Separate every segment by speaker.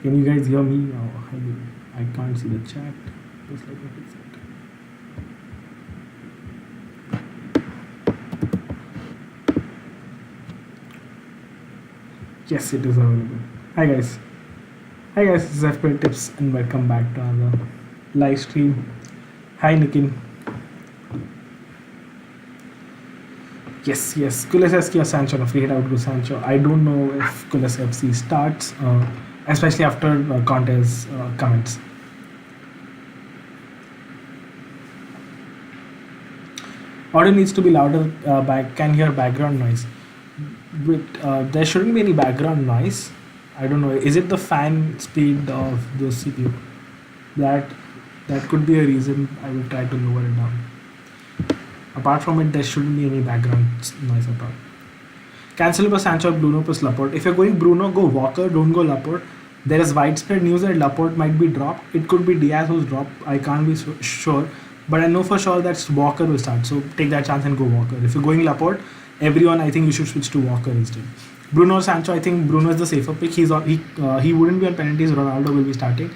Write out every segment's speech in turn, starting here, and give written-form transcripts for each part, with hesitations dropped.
Speaker 1: Can you guys hear me? Oh, I can't see the chat. Just let me fix it. Yes, it is available. Hi guys. Hi guys, this is FPL Tips and welcome back to another live stream. Hi Nikin. Yes. Kulisevsky or Sancho? No, free hit, I would go Sancho. I don't know if Kulisevsky starts, especially after Conte's comments. Audio needs to be louder. Can hear background noise. But there shouldn't be any background noise. I don't know. Is it the fan speed of the CPU? That that could be a reason. I will try to lower it down. Apart from it, there shouldn't be any background noise at all. Cancel Sancho, Bruno plus Laporte. If you're going Bruno, go Walker. Don't go Laporte. There is widespread news that Laporte might be dropped. It could be Diaz who's dropped. I can't be sure, but I know for sure that Walker will start. So take that chance and go Walker. If you're going Laporte, everyone, I think you should switch to Walker instead. Bruno or Sancho, I think Bruno is the safer pick. He wouldn't be on penalties. Ronaldo will be starting.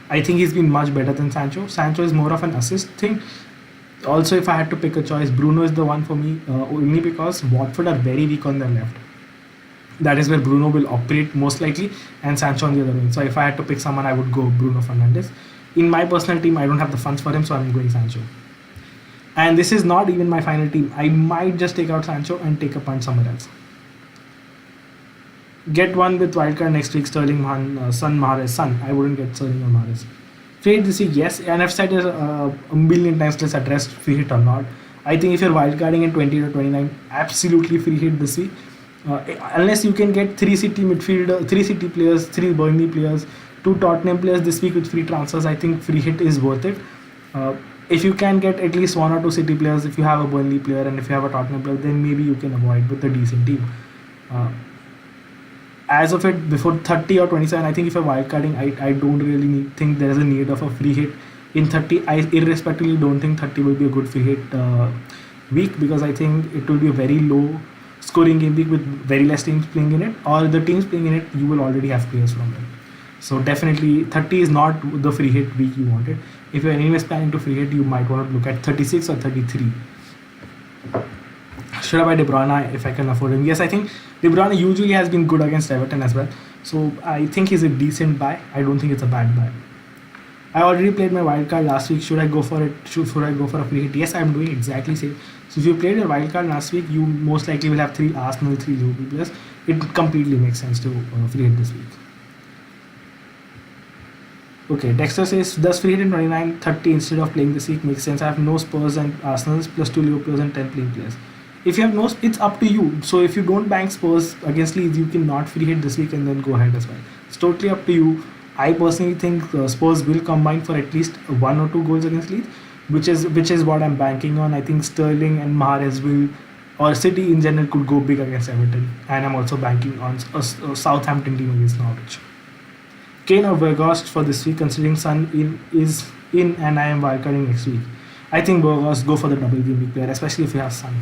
Speaker 1: I think he's been much better than Sancho. Sancho is more of an assist thing. Also, if I had to pick a choice, Bruno is the one for me, only because Watford are very weak on their left. That is where Bruno will operate most likely, and Sancho on the other wing. So if I had to pick someone, I would go Bruno Fernandes. In my personal team, I don't have the funds for him, so I'm going Sancho. And this is not even my final team. I might just take out Sancho and take a punt somewhere else. Get one with wildcard next week, Sterling, Son, Mahrez. I wouldn't get Sterling or Mahrez. Free hit this week, yes. And I've said a million times, let's address free hit or not. I think if you're wildcarding in 20 to 29, absolutely free hit this week. Unless you can get 3 City midfielder, 3 City players, 3 Burnley players, 2 Tottenham players this week with free transfers, I think free hit is worth it. If you can get at least 1 or 2 City players, if you have a Burnley player and if you have a Tottenham player, then maybe you can avoid with a decent team. As of it, before 30 or 27, I think if you're wildcarding, I don't really think there is a need of a free hit in 30. I irrespectively don't think 30 will be a good free hit week, because I think it will be a very low scoring game week with very less teams playing in it, or the teams playing in it, you will already have players from them. So definitely 30 is not the free hit week you wanted. If you're anyways planning to free hit, you might want to look at 36 or 33. Should I buy De Bruyne if I can afford him? Yes, I think De Bruyne usually has been good against Everton as well. So I think he's a decent buy. I don't think it's a bad buy. I already played my wildcard last week. Should I go for it? Should I go for a free hit? Yes, I'm doing exactly same. So if you played your wildcard last week, you most likely will have 3 Arsenal, 3 Liverpool players. It completely makes sense to free hit this week. Okay, Dexter says, does free hit in 29, 30 instead of playing this week makes sense? I have no Spurs and Arsenals plus 2 Liverpools and 10 playing players. If you have no, it's up to you. So if you don't bank Spurs against Leeds, you cannot free hit this week and then go ahead as well. It's totally up to you. I personally think Spurs will combine for at least 1 or 2 goals against Leeds, which is what I'm banking on. I think Sterling and Mahrez will, or City in general, could go big against Everton, and I'm also banking on a Southampton team against Norwich. Kane or Weghorst for this week, considering Son is in and I am wildcarding next week. I think Weghorst, go for the double game week player, especially if you have Son.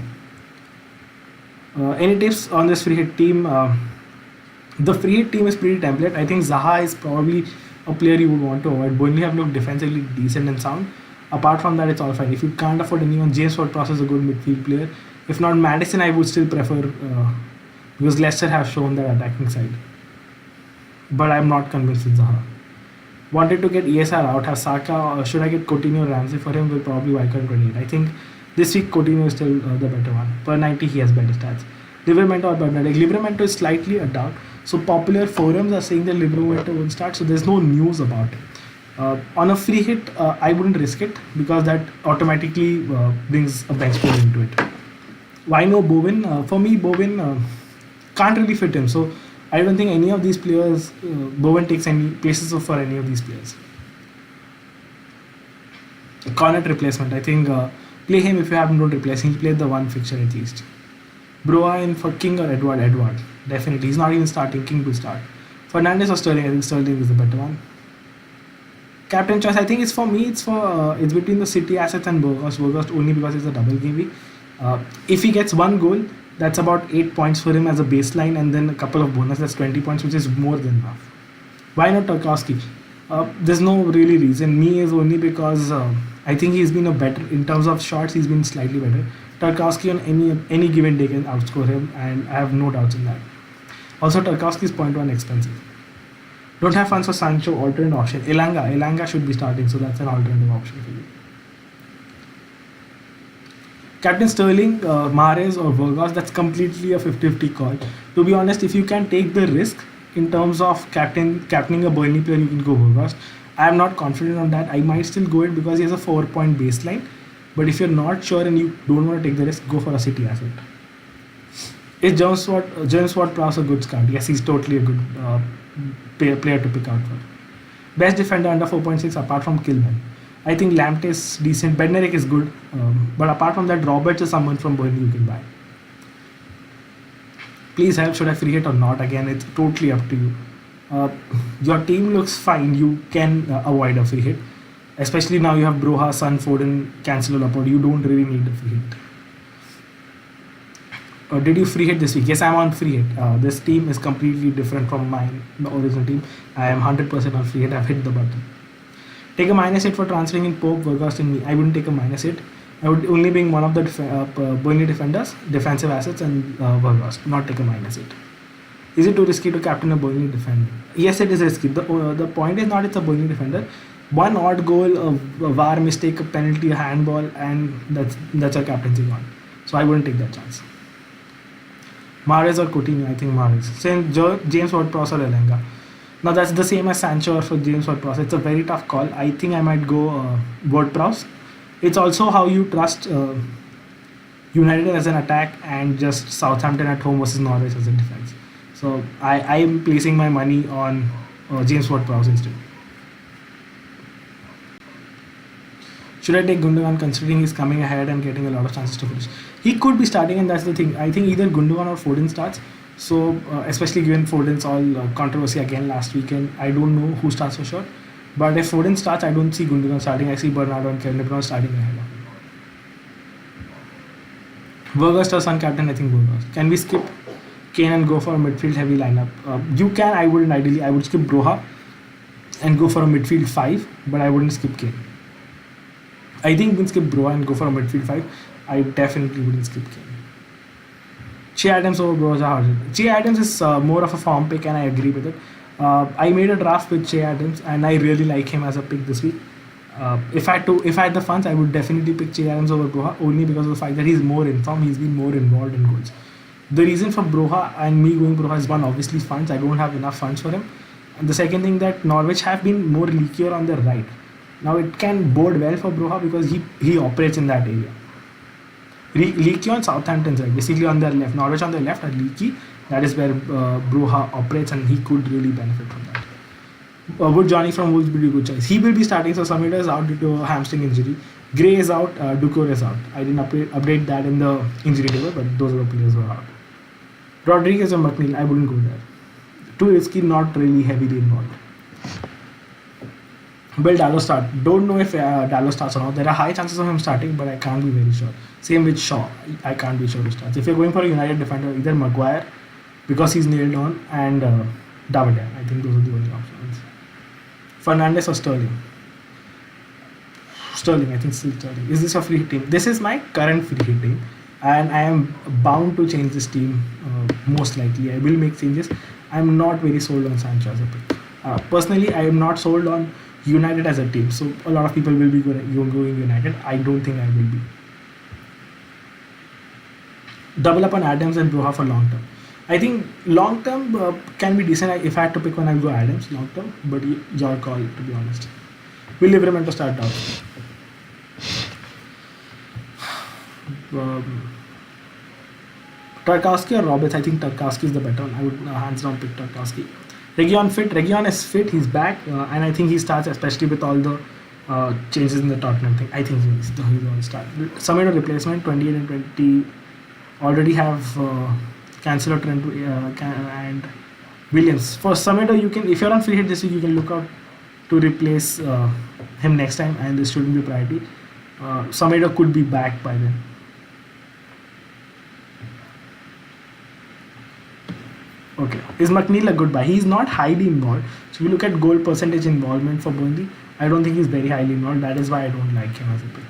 Speaker 1: Any tips on this free hit team? The free hit team is pretty template. I think Zaha is probably a player you would want to avoid. Burnley have looked defensively decent and sound. Apart from that, it's all fine. If you can't afford anyone, James Ward-Prowse is a good midfield player. If not Madison, I would still prefer, because Leicester have shown their attacking side. But I'm not convinced with Zaha. Wanted to get ESR out, have Saka, or should I get Coutinho or Ramsey for him? Will probably wildcard 28. I think this week Coutinho is still the better one. Per 90 he has better stats. Livramento or Bernardo. Livramento is slightly a doubt. So popular forums are saying that Livramento will start. So there's no news about it. On a free hit, I wouldn't risk it, because that automatically brings a bench player into it. Why no Bowen? For me, Bowen can't really fit him. So I don't think any of these players, Bowen takes any places for any of these players. Cornet replacement. I think play him if you haven't, don't replace him. He played the one fixture at least. Broa for King or Edward? Edward. Definitely. He's not even starting. King will start. Fernandes or Sterling? I think Sterling is the better one. Captain choice, I think it's for me. It's between the City assets and Weghorst only because it's a double game week. If he gets 1 goal, that's about 8 points for him as a baseline, and then a couple of bonus, that's 20 points, which is more than enough. Why not Tarkowski? There's no really reason. Me is only because I think he's been a better in terms of shots. He's been slightly better. Tarkowski on any given day can outscore him, and I have no doubts in that. Also, Tarkowski is point one expensive. Don't have funds for Sancho. Alternate option. Elanga should be starting, so that's an alternative option for you. Captain Sterling, Mahrez or Burgos, that's completely a 50-50 call. To be honest, if you can take the risk in terms of captaining a Burnley player, you can go Burgos. I am not confident on that. I might still go it because he has a 4-point baseline. But if you're not sure and you don't want to take the risk, go for a City asset. Is James Ward-Prowse a good scout? Yes, he's totally a good player to pick out for. Best defender under 4.6 apart from Kilman. I think Lamptey is decent. Bednarik is good. But apart from that, Roberts is someone from Burnley you can buy. Please help, should I free hit or not? Again, it's totally up to you. Your team looks fine. You can avoid a free hit. Especially now you have Broha, Son, Foden, Cancelo, Laporte. You don't really need a free hit. Did you free hit this week? Yes, I'm on free hit. This team is completely different from mine, the original team. I am 100% on free hit. I've hit the button. Take a minus hit for transferring in Pope, Vergast, and me. I wouldn't take a minus hit. I would only bring one of the Burnley defenders, defensive assets, and Vergast. Not take a minus hit. Is it too risky to captain a Burnley defender? Yes, it is risky. The point is not it's a Burnley defender. One odd goal, a VAR mistake, a penalty, a handball, and that's our captaincy gone. So I wouldn't take that chance. Mahrez or Coutinho? I think Mahrez. Same James Ward-Prowse or Elanga. Now that's the same as Sancho or for James Ward-Prowse. It's a very tough call. I think I might go Ward-Prowse. It's also how you trust United as an attack and just Southampton at home versus Norwich as a defense. So I am placing my money on James Ward-Prowse instead. Should I take Gundogan considering he's coming ahead and getting a lot of chances to finish? He could be starting, and that's the thing. I think either Gundogan or Foden starts. So, especially given Foden's all controversy again last weekend, I don't know who starts for sure. But if Foden starts, I don't see Gundogan starting. I see Bernardo and Kevin De Bruyne starting ahead of him. Vergast or Sun captain? I think Vergast. Can we skip Kane and go for a midfield heavy lineup? You can. I wouldn't ideally. I would skip Broha and go for a midfield 5, but I wouldn't skip Kane. I think you can skip Broha and go for a midfield 5. I definitely wouldn't skip Kane. Che Adams over Broza Hardin. Che Adams is more of a form pick, and I agree with it. I made a draft with Che Adams, and I really like him as a pick this week. If I had the funds, I would definitely pick Che Adams over Broha, only because of the fact that he's more in form, he's been more involved in goals. The reason for Broha and me going Broha is one, obviously funds. I don't have enough funds for him. And the second thing, that Norwich have been more leakier on their right. Now it can bode well for Broha because he operates in that area. Leaky on Southampton's side, basically on their left. Norwich on their left are leaky. That is where Broha operates, and he could really benefit from that. Would Johnny from Wolves be a good choice? He will be starting, so Samita is out due to a hamstring injury. Gray is out, Ducour is out. I didn't update that in the injury table, but those are the players who are out. Rodriguez or McNeil, I wouldn't go there. Too risky, not really heavily involved. Will Dallo start? Don't know if Dallo starts or not. There are high chances of him starting, but I can't be very sure. Same with Shaw. I can't be sure who starts. If you're going for a United defender, either Maguire, because he's nailed on, and Davide. I think those are the only options. Fernandes or Sterling? Sterling, I think still Sterling. Is this a free hit team? This is my current free hit team, and I am bound to change this team most likely. I will make changes. I'm not very sold on Sancho as a pick. Personally, I am not sold on United as a team, so a lot of people will be going United. I don't think I will be. Double up on Adams and Broha for long term. I think long term can be decent. If I had to pick one, I'll go Adams long term, but your call, to be honest. Will Liverpool to start out? Tarkowski or Roberts? I think Tarkowski is the better one. I would hands down pick Tarkowski. Region fit. Region is fit. He's back, and I think he starts, especially with all the changes in the Tottenham thing. I think he's going to start. Summit replacement 28 and 20 already have Cancelo, Trent, and Williams. For Summit, you can, if you're on free hit this week, you can look out to replace him next time, and this shouldn't be a priority. Summit could be back by then. Okay. Is McNeil a good buy? He's not highly involved. So if you look at goal percentage involvement for Burnley, I don't think he's very highly involved. That is why I don't like him as a pick.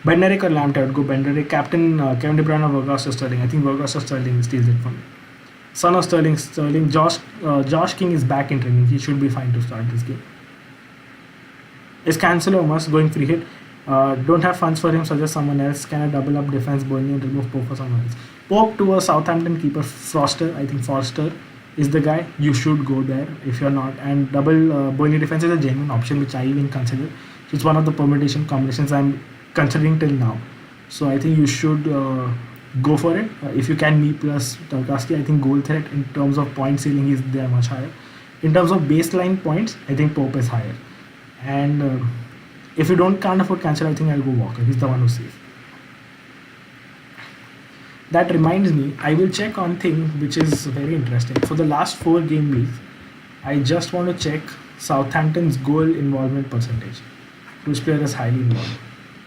Speaker 1: Benderek or Lamptey, I would go Benderek. Captain Kevin De Bruyne or Vergas or Sterling. I think Vergas or Sterling steals it for me. Son of Sterling, Sterling. Josh King is back in training. He should be fine to start this game. Is Cancelo a must? Going free hit. Don't have funds for him, suggest someone else. Can I double up defense Burnley and remove Pope for someone else? Pope to a Southampton keeper, Foster. I think Foster is the guy. You should go there if you're not. And double Burnley defense is a genuine option, which I even consider. So it's one of the permutation combinations I'm considering till now. So I think you should go for it. If you can, me plus Tarkowski, I think goal threat in terms of point ceiling is there much higher. In terms of baseline points, I think Pope is higher. And if you can't afford Cancel, I think I'll go Walker. He's the one who's safe. That reminds me, I will check on thing which is very interesting. For the last 4 game weeks, I just want to check Southampton's goal involvement percentage. Which player is highly involved?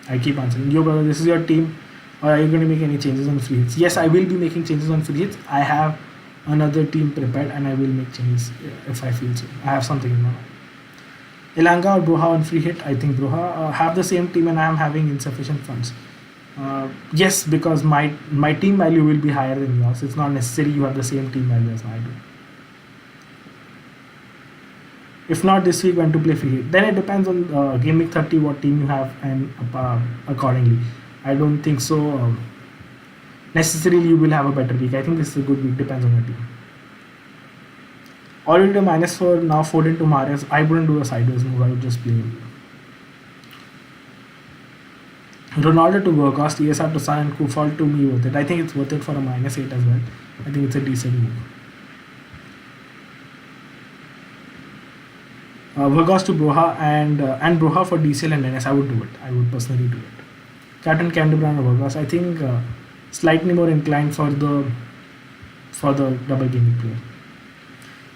Speaker 1: I keep answering. Yo, brother, this is your team. Or are you going to make any changes on free hits? Yes, I will be making changes on free hits. I have another team prepared and I will make changes if I feel so. I have something in mind. Elanga or Broha on free hit? I think Broha. Have the same team and I am having insufficient funds. Yes, because my team value will be higher than yours. It's not necessary you have the same team value as I do. If not this week, when to play free hit? Then it depends on game week 30 what team you have and accordingly. I don't think so. Necessarily you will have a better week. I think this is a good week. Depends on your team. Already to -4 now Foden to Mahrez. I wouldn't do a sideways move. I would just play Ronaldo to Burgos, ESR to Son and Kufal to me worth it. I think it's worth it for a -8 as well. I think it's a decent move. Burgos to Broha and Broha for DCL and NS. I would do it. I would personally do it. Captain Canterbury or Burgos. I think slightly more inclined for the double gaming player.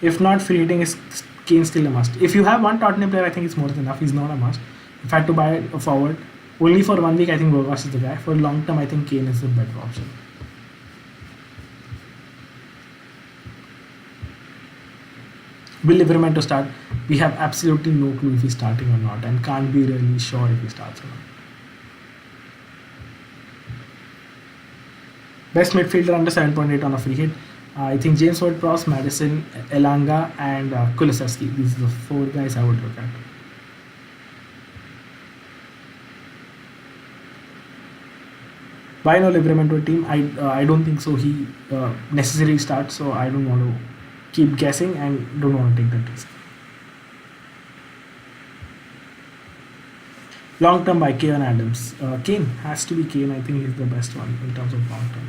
Speaker 1: If not, free hitting is Kane still a must. If you have one Tottenham player, I think it's more than enough. He's not a must. If I had to buy a forward, only for 1 week, I think Burgos is the guy. For long term, I think Kane is the better option. Will Liverman to start? We have absolutely no clue if he's starting or not, and can't be really sure if he starts or not. Best midfielder under 7.8 on a free hit. I think James Ward-Prowse, Madison, Elanga, and Kulusevski. These are the 4 guys I would look at. Why no Liverman to a team? I don't think so. He necessarily starts, so I don't want to keep guessing and don't want to take that risk. Long term by Kane Adams. Kane has to be Kane. I think he's the best one in terms of long term.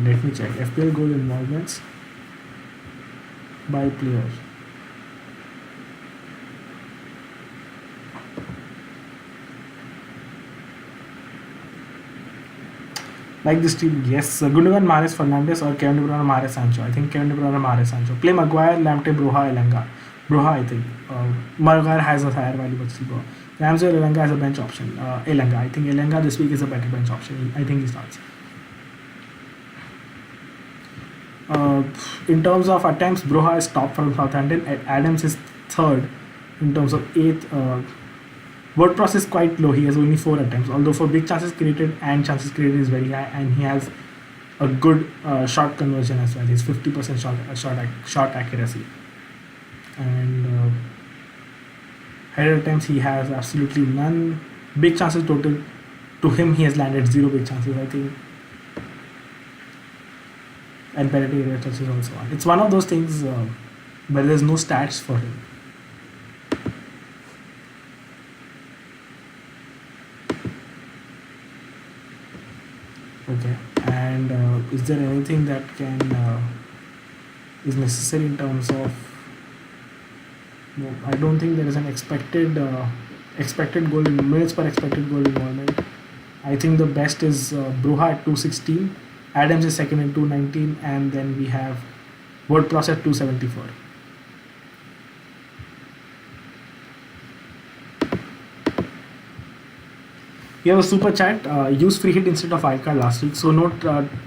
Speaker 1: Let me check. FPL goal involvements by player. Like this team, yes. Gundogan, Mahrez, Fernandes, or Kevin De Bruyne, Mahrez, Sancho. I think Kevin De Bruyne, Mahrez, Sancho. Play Maguire, Lamptey, Broha, Elanga. Broha, I think. Maguire has a higher value, but still Broha. Ramsey or Elanga as a bench option. Elanga. I think Elanga this week is a better bench option. I think he starts. In terms of attempts, Broha is top from Southampton. Adams is third in terms of 8th. Word process is quite low. He has only 4 attempts. Although for big chances created and chances created is very high, and he has a good shot conversion as well. He's 50% shot accuracy, and header attempts he has absolutely none. Big chances total to him he has landed 0 big chances. I think. And penalty area touches also on. It's one of those things where there's no stats for him. Okay, and is there anything that is necessary in terms of? No, I don't think there is an expected goal in minutes per expected goal involvement. I think the best is Broha at 216. Adams is second in 219, and then we have WordPress at 274. You have a super chat. Use free hit instead of wildcard last week. So no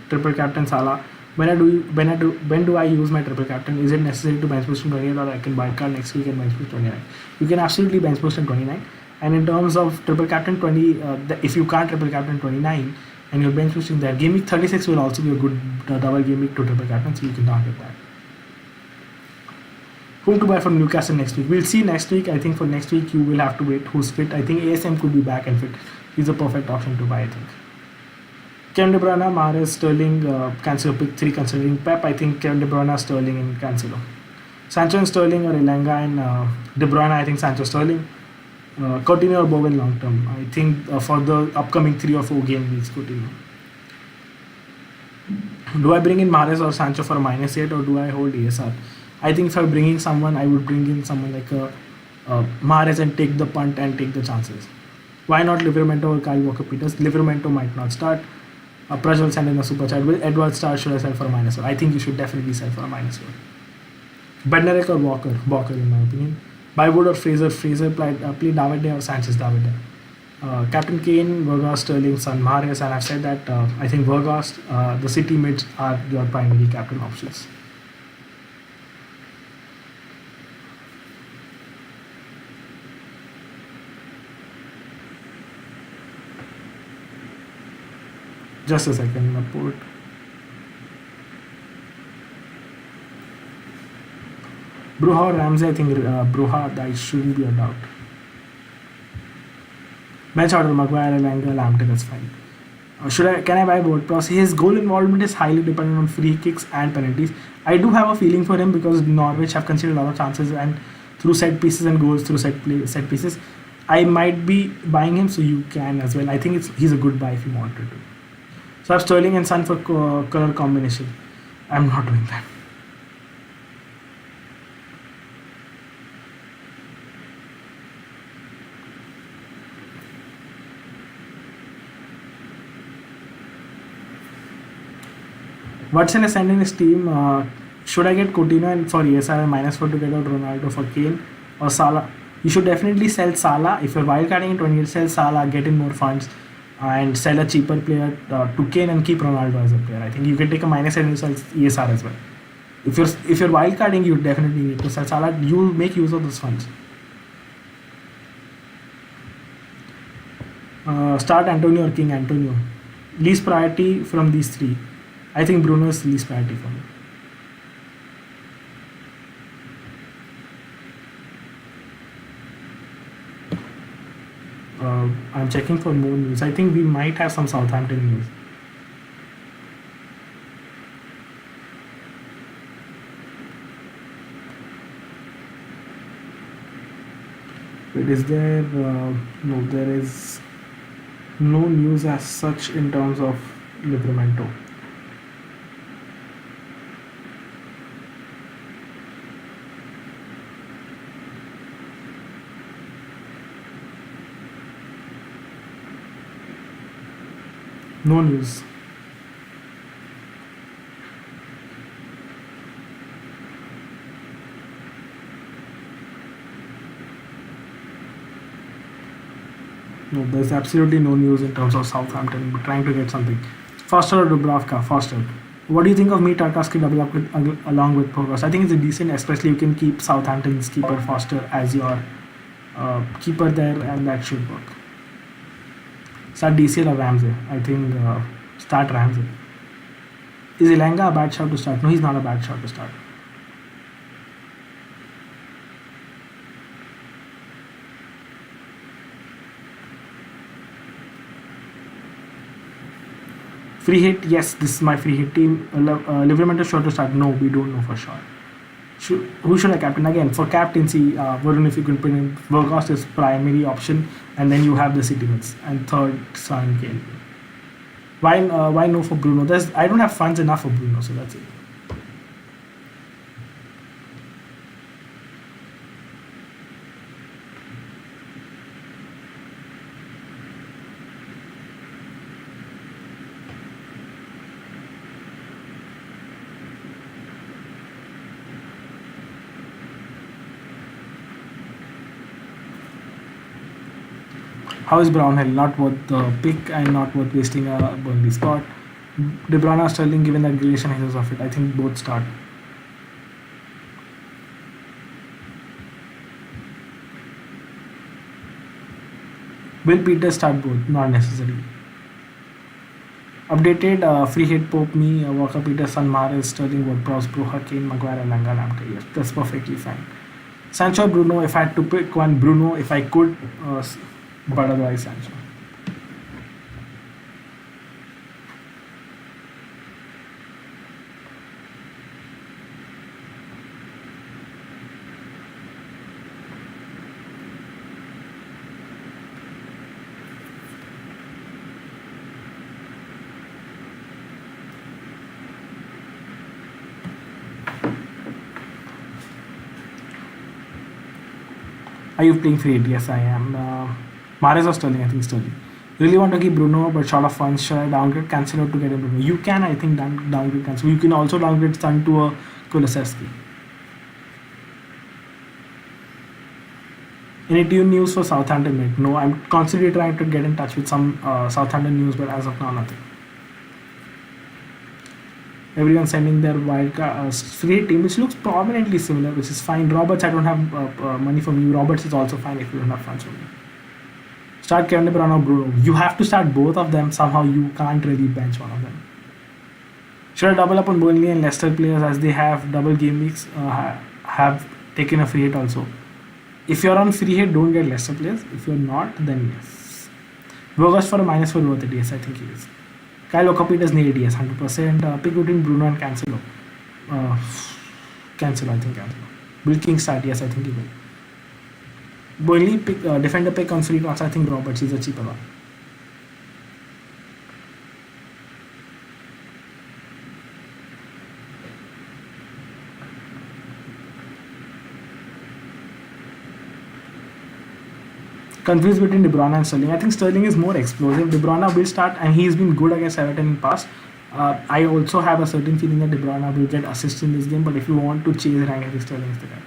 Speaker 1: triple captain Salah. When do I use my triple captain? Is it necessary to bench boost in 28 or I can wildcard next week and bench boost 29? You can absolutely bench boost in 29. And in terms of triple captain 20, if you can't triple captain 29 and you're bench boosting there, game week 36 will also be a good double game week to triple captain, so you can target that. Whom to buy from Newcastle next week? We'll see next week. I think for next week you will have to wait who's fit. I think ASM could be back and fit. He's a perfect option to buy, I think. Kevin De Bruyne, Mahrez, Sterling, Cancelo pick 3 considering Pep. I think Kevin De Bruyne, Sterling and Cancelo. Sancho and Sterling or Elanga and De Bruyne, I think Sancho, Sterling. Coutinho or Bowen long term. I think for the upcoming 3 or 4 game weeks, Coutinho. Do I bring in Mahrez or Sancho for a -8 or do I hold ESR? I think if I'm bringing someone, I would bring in someone like Mahrez and take the punt and take the chances. Why not Livermento or Kyle Walker-Peters? Livermento might not start. Prajwal sent in a super chat. Will Edward start? Should I sell for a -1? I think you should definitely sell for a -1. Bednarek or Walker? Walker in my opinion. Bywood or Fraser? Fraser played Davide or Sanchez Davide. Captain Kane, Vergas, Sterling, Son, Mahrez, and I've said that I think Vergas, the City mids are your primary captain options. Just a second, Laporte. Bruha or Ramsey, I think Bruha, that shouldn't be a doubt. Bench order, Maguire, Elanga, Lamptey, that's fine. Can I buy WordPress? His goal involvement is highly dependent on free kicks and penalties. I do have a feeling for him because Norwich have conceded a lot of chances and through set pieces and goals through set pieces. I might be buying him, so you can as well. I think he's a good buy if you wanted to. So I have Sterling and Son for color combination. I'm not doing that. Watson is sending his team. Should I get Coutinho and for ESR and -4 to get out Ronaldo for Kane or Salah? You should definitely sell Salah. If you're wildcarding in 28, sell Salah, get in more funds, and sell a cheaper player to Kane and keep Ronaldo as a player. I think you can take a -7 and sell ESR as well. If you're wildcarding, you definitely need to sell Salah. You make use of those funds. Start Antonio or King Antonio. Least priority from these three. I think Bruno is the least priority for me. I'm checking for more news. I think we might have some Southampton news. But is there? No, there is no news as such in terms of Livramento. No news. No, there's absolutely no news in terms of Southampton. We're trying to get something. Foster or Dubravka? Foster. What do you think of me Tarkowski double up along with Progress? I think it's a decent, especially you can keep Southampton's keeper Foster as your keeper there, and that should work. Start DCL or Ramsey? I think start Ramsey. Is Elanga a bad shot to start? No, he's not a bad shot to start. Free hit, yes, this is my free hit team. Livermento shot to start? No, we don't know for sure. Who should I captain? Again, for captaincy, Varun, if you can put in Vergas is primary option, and then you have the city mids, and third, Son, Kane. Why no for Bruno? I don't have funds enough for Bruno, so that's it. How is Brownhill not worth the pick and not worth wasting a Burnley spot? De Bruyne or Sterling, given that Grealish and Jesus of it, I think both start. Will Peters start both? Not necessarily. Updated free hit Pope me, Walker Peters, Son Mahrez, Sterling, Ward-Prowse, Broha, Kane, Maguire, Langa, Lamptey. Yes, that's perfectly fine. Sancho, Bruno. If I had to pick one, Bruno. If I could, but otherwise Sancho. Are you playing free hit? Yes, I am. Mahrez or Sterling? I think Sterling. Really want to keep Bruno, but short of funds, should I downgrade Cancelo to get a Bruno? You can, I think, downgrade Cancelo. You can also downgrade Son to a Kulusevski. Any team news for Southampton, mate? No, I'm constantly trying to get in touch with some Southampton news, but as of now, nothing. Everyone sending their free team, which looks prominently similar, which is fine. Roberts, I don't have money from you. Roberts is also fine if you don't have funds from me. Start Kevin De Bruyne or Bruno. You have to start both of them. Somehow you can't really bench one of them. Should I double up on Burnley and Leicester players as they have double game weeks? Have taken a free hit also. If you're on free hit, don't get Leicester players. If you're not, then yes. Burgers for a minus for worth it. Yes, I think he is. Kyle Walker-Peters need yes, 100%. Pick between Bruno and Cancelo. Cancelo, I think Cancelo. Will King start? Yes, I think he will. Burnley pick defender pick on free transfer. I think Roberts is a cheaper one. Confused between De Bruyne and Sterling. I think Sterling is more explosive. De Bruyne will start, and he's been good against Everton in the past. I also have a certain feeling that De Bruyne will get assists in this game, but if you want to chase rank, I think Sterling is the guy.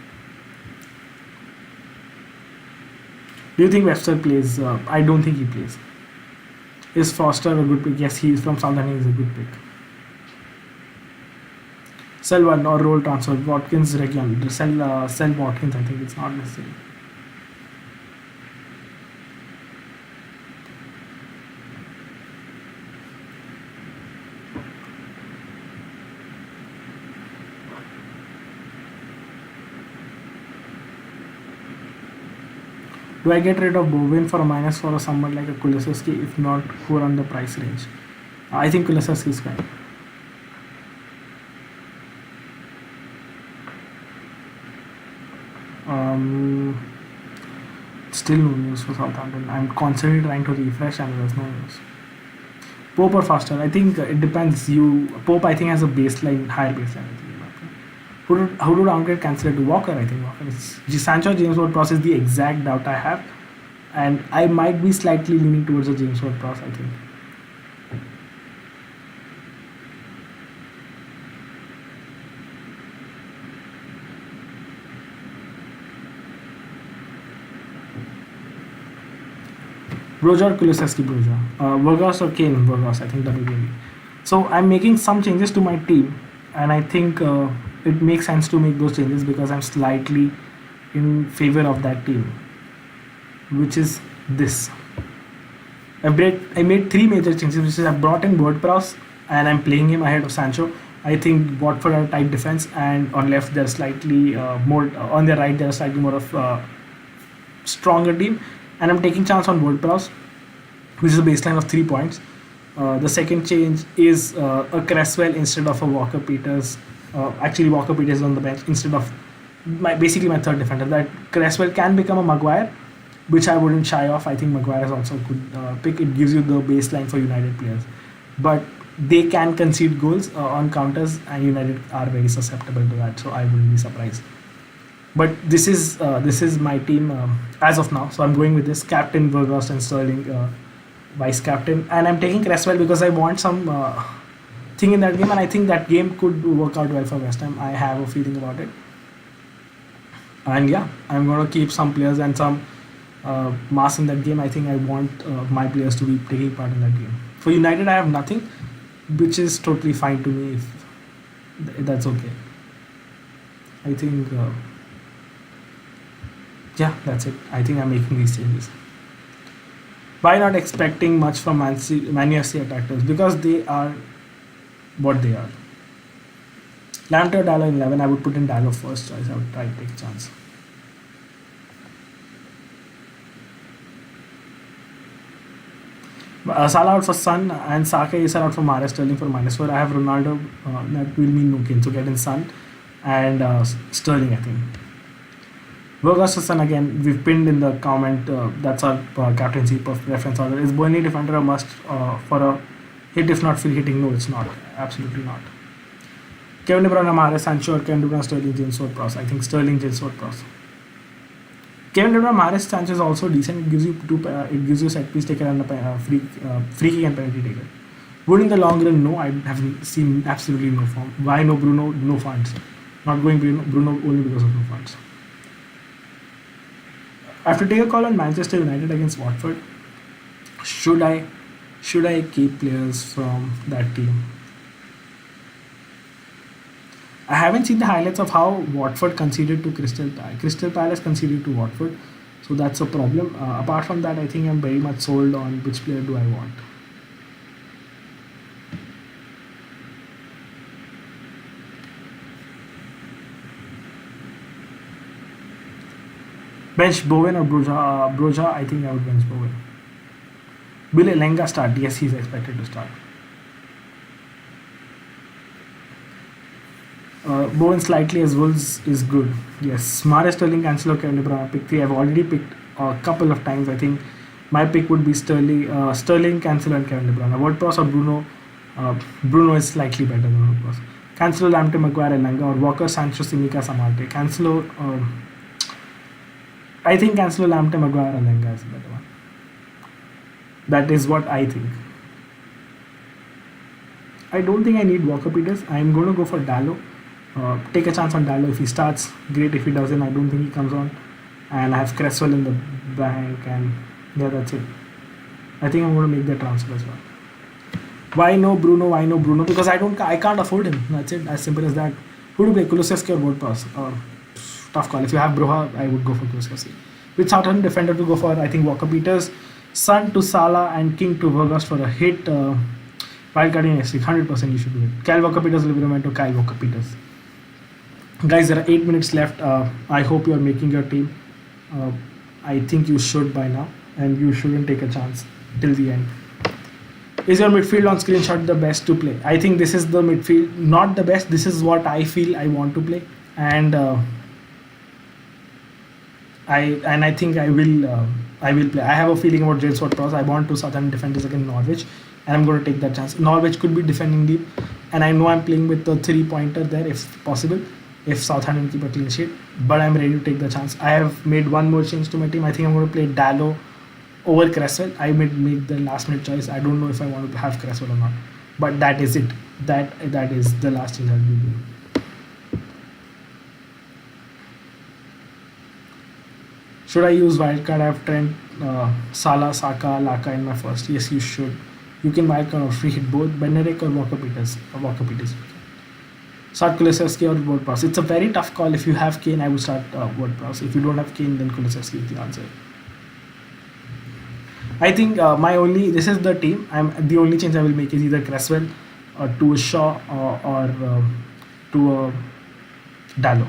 Speaker 1: Do you think Webster plays? I don't think he plays. Is Foster a good pick? Yes, he is from Southampton. He's a good pick. Sell one or roll transfer. Watkins regular. Sell Watkins. I think it's not necessary. Do I get rid of Bowen for a minus for someone like a Kulusevski? If not, who are on the price range? I think Kulusevski is fine. Still no news for Southampton. I'm constantly trying to refresh and there's no news. Pope or Foster? I think it depends. Pope I think has a baseline, higher baseline. I think. Who do downgrade Cancelo to Walker? I think Walker is. Sancho James Ward-Prowse is the exact doubt I have, and I might be slightly leaning towards a James Ward-Prowse. I think. Broja or Kulusevski Broja? Burgos or Kane Burgos? I think double game. So I'm making some changes to my team, and I think it makes sense to make those changes because I'm slightly in favor of that team, which is this. I made three major changes, which is I brought in Ward-Prowse and I'm playing him ahead of Sancho. I think Watford are a tight defense, and on left they're slightly more. On their right they're slightly more of a stronger team, and I'm taking chance on Ward-Prowse, which is a baseline of 3 points. The second change is a Cresswell instead of a Walker-Peters. Actually, Walker-Peters is on the bench instead of basically my third defender. That Cresswell can become a Maguire, which I wouldn't shy off. I think Maguire is also a good pick. It gives you the baseline for United players, but they can concede goals on counters, and United are very susceptible to that. So I wouldn't be surprised. But this is my team as of now. So I'm going with this captain Vergast and Sterling, vice captain, and I'm taking Cresswell because I want some thing in that game, and I think that game could work out well for West Ham. I have a feeling about it, and yeah, I'm going to keep some players and some mass in that game. I think I want my players to be taking part in that game. For United, I have nothing, which is totally fine to me if that's okay. I think, yeah, that's it. I think I'm making these changes. Why not expecting much from Man UFC attackers? Because they are what they are. Lamptey or Dallo in 11, I would put in Dallo first choice. I would try to take a chance. Salah out for Sun and Saka is out for Mahrez, Sterling for -4. I have Ronaldo. That will mean no kin. So get in Sun and Sterling, I think. Burgos for Sun again. We've pinned in the comment. That's our captaincy preference order. Is Burnley defender a must for a hit if not free hitting? No, it's not. Absolutely not. Kevin De Bruyne, Mahrez, Sancho, or Kevin De Bruyne, Sterling, James Ward-Prowse. I think Sterling, James Ward-Prowse. Kevin De Bruyne, Mahrez, Sancho is also decent. It gives you it gives you set piece taker and a free kick and penalty taker. Would in the long run, no. I have seen absolutely no form. Why no Bruno? No funds. Not going Bruno only because of no funds. I have to take a call on Manchester United against Watford. Should I keep players from that team? I haven't seen the highlights of how Watford conceded to Crystal Palace. Crystal Palace conceded to Watford, so that's a problem. Apart from that, I think I'm very much sold on which player do I want. Bench Bowen or Broja? Broja, I think I would bench Bowen. Will Elenga start? Yes, he's expected to start. Bowen slightly as Wolves is good. Yes, Mahrez, Sterling, Cancelo, Kevin De Bruyne. Pick three. I've already picked a couple of times. I think my pick would be Sterling, Cancelo, and Kevin De Bruyne. WordPress or Bruno. Bruno is slightly better than WordPress. Cancelo, Lamptey, Maguire, Elanga, or Walker, Sancho, Simica, Samarte. Cancelo. I think Cancelo, Lamptey, Maguire, Elanga is a better one. That is what I think. I don't think I need Walker Peters. I'm going to go for Dallo. Take a chance on Dallo. If he starts, great. If he doesn't, I don't think he comes on. And I have Cresswell in the bank, and yeah, that's it. I think I'm going to make that transfer as well. Why no Bruno? Why no Bruno? Because I can't afford him. That's it. As simple as that. Who to play? Kulusevski or WordPress? Tough call. If you have Broha, I would go for Kulusevski. With Southampton defender to go for, I think Walker Peters, Son to Salah, and King to Vegas for a hit. Wildcarding next week, 100% you should do it. Kyle Walker Peters, Livramento, Kyle Walker Peters. Guys, there are 8 minutes left. I hope you are making your team. I think you should by now, and you shouldn't take a chance till the end. Is your midfield on screenshot the best to play? I think this is the midfield, not the best. This is what I feel I want to play, and I think I will play. I have a feeling about James Ward-Prowse. I want to Southampton defenders against Norwich, and I'm going to take that chance. Norwich could be defending deep, and I know I'm playing with the 3-pointer there if possible, if Southampton keep a clean sheet. But I'm ready to take the chance. I have made one more change to my team. I think I'm going to play Dallo over Cresswell. I may make the last minute choice. I don't know if I want to have Cresswell or not, but that is it. That is the last change I'll be doing. Should I use wildcard? I have Trent, Salah, Saka, Laka in my first. Yes, you should. You can wildcard or free hit both Benedict or Walker Peters. Start Kulusevski or WordPress. It's a very tough call. If you have Kane, I would start WordPress. If you don't have Kane, then Kulusevski is the answer. I think this is the team. The only change I will make is either Cresswell to Shaw or to Dallo.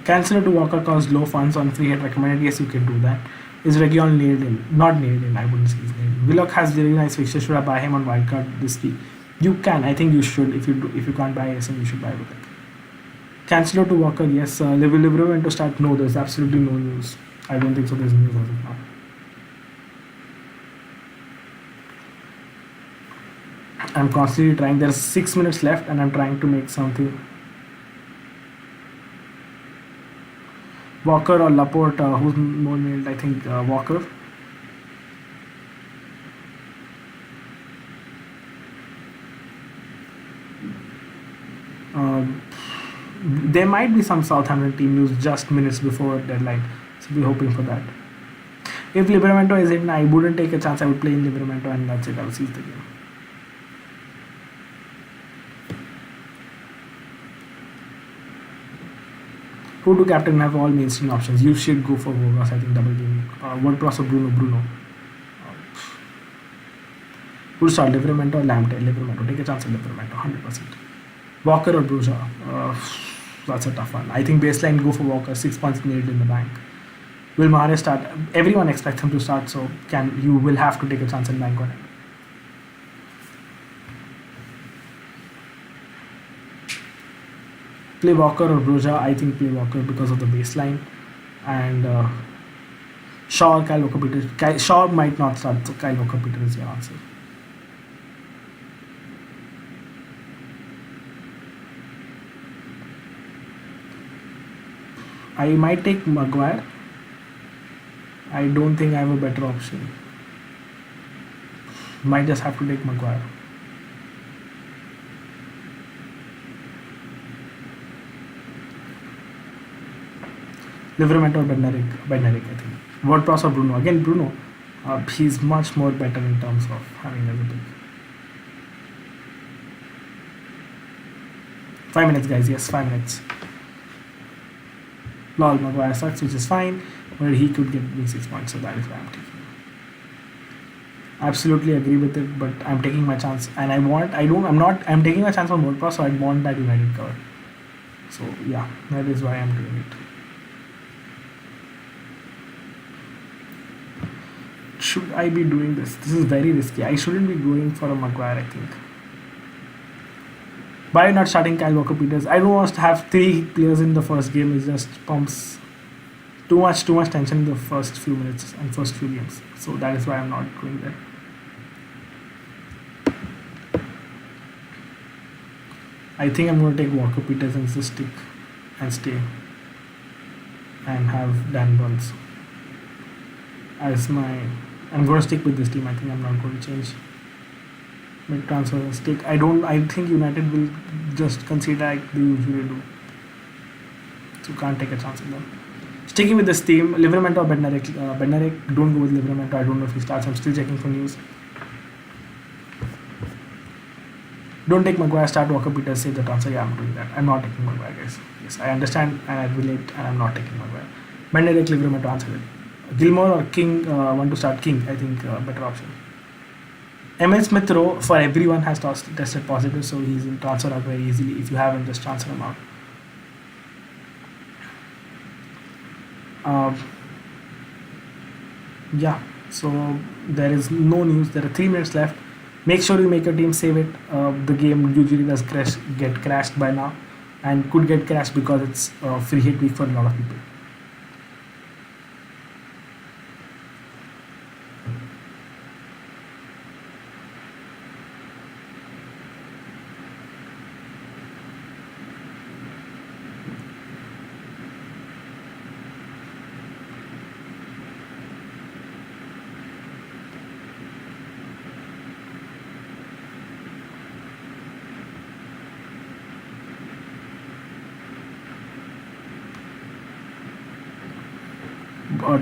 Speaker 1: Cancel to Walker cost low funds on free hit recommended. Yes, you can do that. Is Region nailed in? Not nailed in. I wouldn't say he's nailed in. Willock has really nice fixture. Should I buy him on wildcard this week? You can. I think you should. If you can't buy SM, you should buy Willock. Cancel to Walker. Yes. Liverpool to start. No, there's absolutely no news. I don't think so. There's news as of now. I'm constantly trying. There's 6 minutes left, and I'm trying to make something Walker or Laporte, who's more nailed? I think Walker. Um, there might be some Southampton team news just minutes before deadline, so we're hoping for that. If Livramento is in, I wouldn't take a chance. I would play in Livramento and that's it. I would seize the game. Who to captain have all mainstream options? You should go for Vogas, I think double game. Word process Bruno. Who to start Livramento or Lamptey? Livramento. Take a chance on Livramento, 100%. Walker or Bruja? That's a tough one. I think baseline go for Walker. 6 points needed in the bank. Will Mahrez start? Everyone expects him to start, so you will have to take a chance and bank on it. Play Walker or Broja? I think play Walker because of the baseline. And Shaw or Kyle Walker-Peters? Shaw might not start, so Kyle Walker-Peters is your answer. I might take Maguire. I don't think I have a better option. Might just have to take Maguire. Livramento or Bednarik? Bednarik, I think. WordPress or Bruno? Again, Bruno. He's much more better in terms of having everything. 5 minutes, guys. Yes, 5 minutes. Lol, Maguire sucks, which is fine, but he could get me 6 points, so that is why I'm taking. Absolutely agree with it, but I'm taking my chance, and I'm taking my chance on WordPress, so I want that United cover. So yeah, that is why I'm doing it. Should I be doing this? This is very risky. I shouldn't be going for a Maguire, I think. Why not starting Kyle Walker-Peters? I don't want to have 3 players in the first game. It just pumps too much tension in the first few minutes and first few games. So that is why I'm not going there. I think I'm going to take Walker-Peters and just stick and stay and have Dan Burns as my. I'm going to stick with this team. I think I'm not going to change. Mid transfer stick. I think United will just concede like they usually do. So can't take a chance on them. Sticking with this team, Livramento or Bednarik? Bednarik, don't go with Livramento. I don't know if he starts. I'm still checking for news. Don't take Maguire, start Walker-Peters, save the transfer. Yeah, I'm doing that. I'm not taking Maguire, guys. Yes, I understand and I relate, and I'm not taking Maguire. Bednarik, Livramento, answer it. Gilmore or King? Want to start King? I think better option. Emil Smith Rowe for everyone has tested positive, so he's in transfer out very easily. If you have him, just transfer him out. Yeah, so there is no news. There are 3 minutes left. Make sure you make your team save it. The game usually does get crashed by now, and could get crashed because it's free hit week for a lot of people.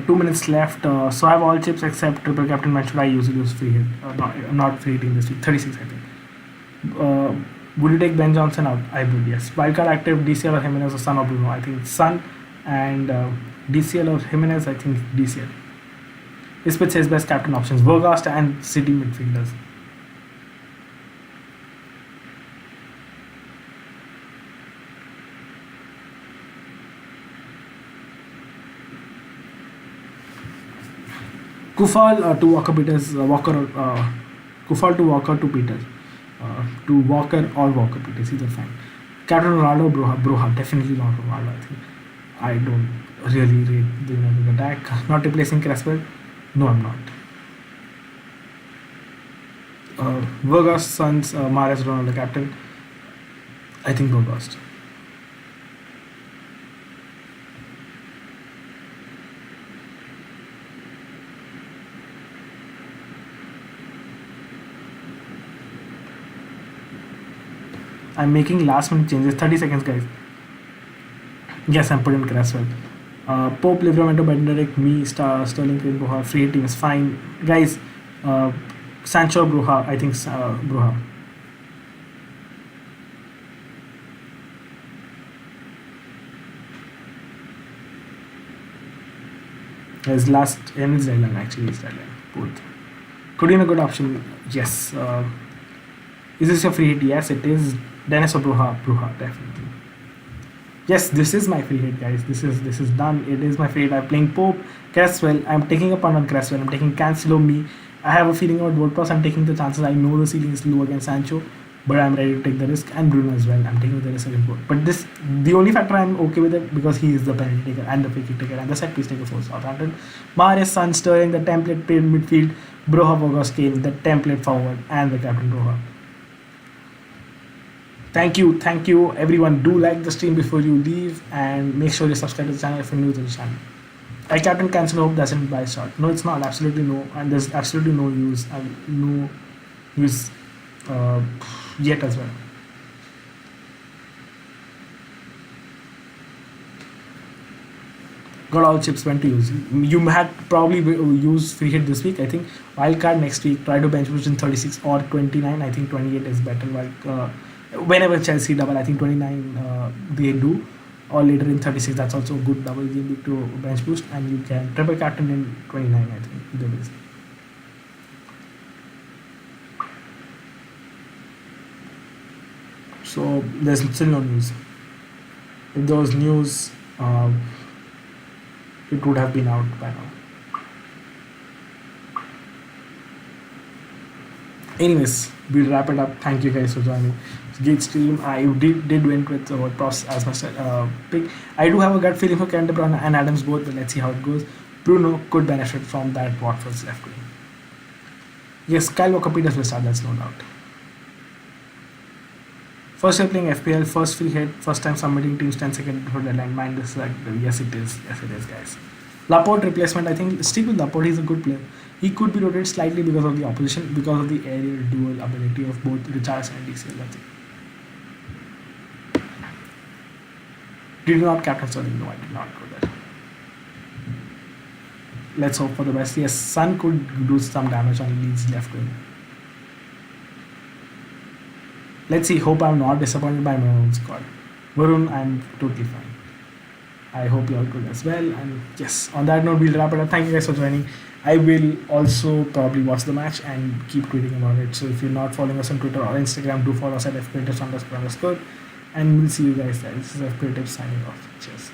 Speaker 1: Two minutes left. So I have all chips except triple captain match. Should I usually use free hit? Not free hitting this week. 36, I think. Would you take Ben Johnson out? I would, yes. Wildcard active DCL or Jimenez or Son or Bruno? I think Son and DCL or Jimenez. I think DCL. Ispit says best captain options: Vergast and City midfielders. Kufal to Walker Peters, Kufal to Walker to Peters, to Walker or Walker Peters, either fine. Captain Ronaldo, Broha, definitely not Ronaldo. I think I don't really rate the United attack. Not replacing Cresswell, no, I'm not. Vergas, Sons, Mahrez, Ronaldo, captain. I think Vergas. I'm making last minute changes. 30 seconds, guys. Yes, I'm putting Cresswell. Pope, Livramento, Benedict, me, Sterling, Crane, Bruja. Free hit team is fine. Guys, uh, Sancho, Bruja. I think Bruja. His last end is Dylan, actually, is Dylan. Both. Could be a good option. Yes. Is this your free hit? Yes, it is. Dennis or Bruja? Bruja, definitely. Yes, this is my free hit, guys. This is done. It is my free hit. I'm playing Pope, Cresswell. I'm taking a punt on Cresswell. I'm taking Cancelo, me. I have a feeling about WordPress. I'm taking the chances. I know the ceiling is low against Sancho, but I'm ready to take the risk. And Bruno as well. I'm taking the risk against both. But this, the only factor I'm okay with it because he is the penalty taker and the free kick taker and the set piece taker for Southampton. Mahrez, Son, Sterling, the template played midfield. Broha, Bogas, Kane, the template forward, and the captain Broha. Thank you, everyone. Do like the stream before you leave, and make sure you subscribe to the channel if you're new to the channel. I Captain Cancel Hope doesn't buy shot. No, it's not. Absolutely no, and there's absolutely no use. No use uh, yet as well. Got all chips went to use. You had probably use free hit this week. I think wildcard next week. Try to bench boost in 36 or 29. I think 28 is better. Whenever Chelsea double, I think 29 they do. Or later in 36, that's also a good double game week to bench boost. And you can triple captain in 29, I think. Either ways. So there's still no news. If there was news, it would have been out by now. Anyways, we'll wrap it up. Thank you guys for joining. Great stream. I did win with Pros as my pick. I do have a gut feeling for Kevin De Bruyne and Adams both, but let's see how it goes. Bruno could benefit from that Watford's left wing. Yes, Kyle Walker Peters will start, that's no doubt. First year playing FPL, first free hit, first time submitting teams 10 seconds before deadline. Mind is like, yes it is. Yes it is, guys. Laporte replacement, I think stick with Laporte, he's a good player. He could be rotated slightly because of the opposition, because of the aerial dual ability of both Richarlison and DCL. That's it. Did you not captain Sterling? No, I did not go there. Let's hope for the best. Yes, Sun could do some damage on Leeds left wing. Let's see. Hope I'm not disappointed by my own squad. Varun, I'm totally fine. I hope you're good as well. And yes, on that note, we'll wrap it up. Thank you guys for joining. I will also probably watch the match and keep tweeting about it. So if you're not following us on Twitter or Instagram, do follow us at fcreatives__. And we'll see you guys there. This is fcreatives signing off. Cheers.